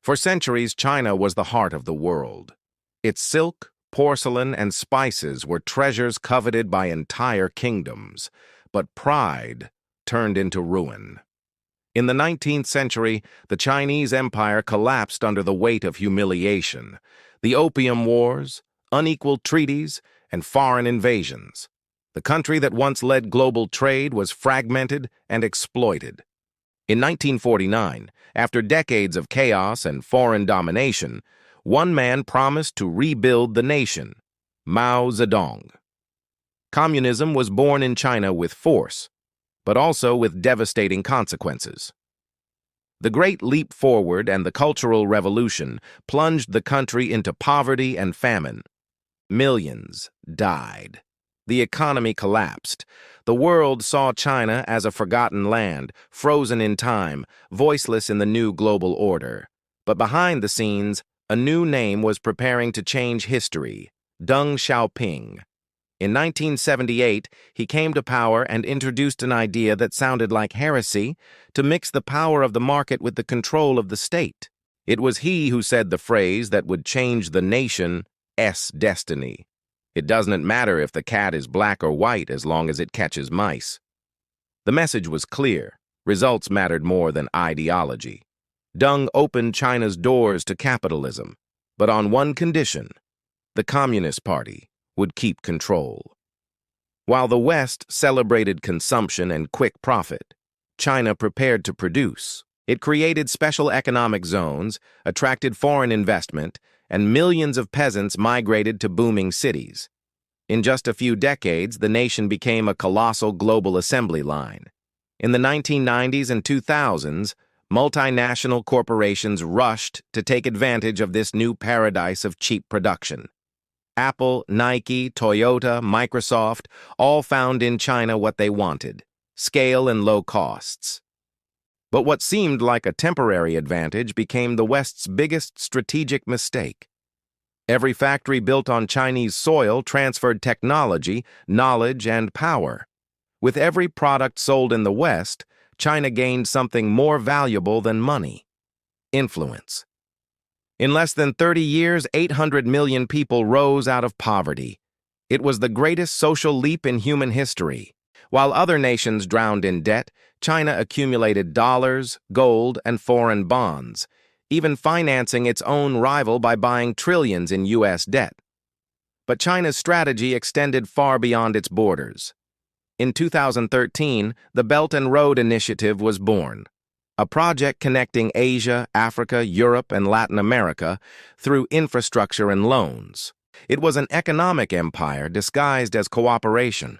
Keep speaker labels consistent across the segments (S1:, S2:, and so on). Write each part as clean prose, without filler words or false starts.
S1: For centuries, China was the heart of the world. Its silk, porcelain, and spices were treasures coveted by entire kingdoms, but pride turned into ruin. In the 19th century, the Chinese empire collapsed under the weight of humiliation, the Opium Wars, unequal treaties, and foreign invasions. The country that once led global trade was fragmented and exploited. In 1949, after decades of chaos and foreign domination, one man promised to rebuild the nation, Mao Zedong. Communism was born in China with force, but also with devastating consequences. The Great Leap Forward and the Cultural Revolution plunged the country into poverty and famine. Millions died. The economy collapsed. The world saw China as a forgotten land, frozen in time, voiceless in the new global order. But behind the scenes, a new name was preparing to change history: Deng Xiaoping. In 1978, he came to power and introduced an idea that sounded like heresy: to mix the power of the market with the control of the state. It was he who said the phrase that would change the nation's destiny. It doesn't matter if the cat is black or white as long as it catches mice. The message was clear. Results mattered more than ideology. Deng opened China's doors to capitalism, but on one condition: the Communist Party would keep control. While the West celebrated consumption and quick profit, China prepared to produce. It created special economic zones, attracted foreign investment, and millions of peasants migrated to booming cities. In just a few decades, the nation became a colossal global assembly line. In the 1990s and 2000s, multinational corporations rushed to take advantage of this new paradise of cheap production. Apple, Nike, Toyota, Microsoft all found in China what they wanted: scale and low costs. But what seemed like a temporary advantage became the West's biggest strategic mistake. Every factory built on Chinese soil transferred technology, knowledge, and power. With every product sold in the West, China gained something more valuable than money: influence. In less than 30 years, 800 million people rose out of poverty. It was the greatest social leap in human history. While other nations drowned in debt, China accumulated dollars, gold, and foreign bonds, even financing its own rival by buying trillions in U.S. debt. But China's strategy extended far beyond its borders. In 2013, the Belt and Road Initiative was born, a project connecting Asia, Africa, Europe, and Latin America through infrastructure and loans. It was an economic empire disguised as cooperation.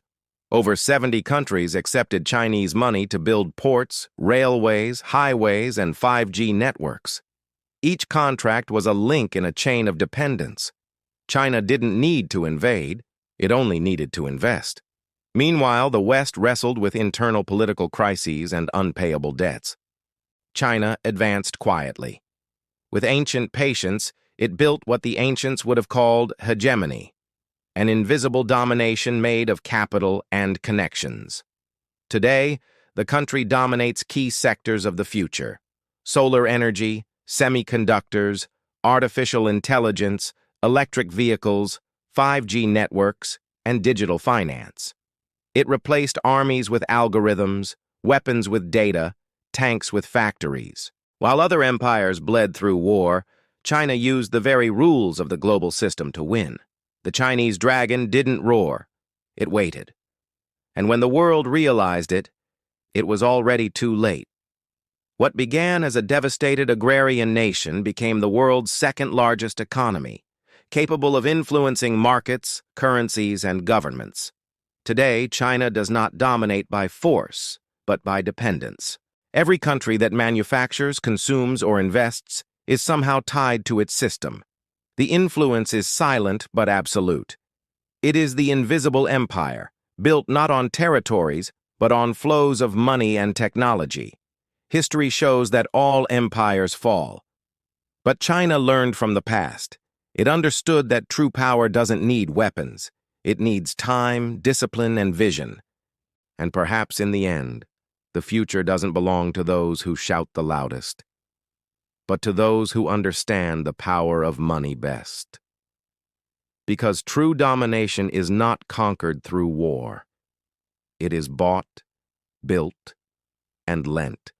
S1: Over 70 countries accepted Chinese money to build ports, railways, highways, and 5G networks. Each contract was a link in a chain of dependence. China didn't need to invade, it only needed to invest. Meanwhile, the West wrestled with internal political crises and unpayable debts. China advanced quietly. With ancient patience, it built what the ancients would have called hegemony: an invisible domination made of capital and connections. Today, the country dominates key sectors of the future: solar energy, semiconductors, artificial intelligence, electric vehicles, 5G networks, and digital finance. It replaced armies with algorithms, weapons with data, tanks with factories. While other empires bled through war, China used the very rules of the global system to win. The Chinese dragon didn't roar, it waited. And when the world realized it, it was already too late. What began as a devastated agrarian nation became the world's second-largest economy, capable of influencing markets, currencies, and governments. Today, China does not dominate by force, but by dependence. Every country that manufactures, consumes, or invests is somehow tied to its system. The influence is silent but absolute. It is the invisible empire, built not on territories, but on flows of money and technology. History shows that all empires fall. But China learned from the past. It understood that true power doesn't need weapons. It needs time, discipline, and vision. And perhaps in the end, the future doesn't belong to those who shout the loudest. but to those who understand the power of money best. Because true domination is not conquered through war. It is bought, built, and lent.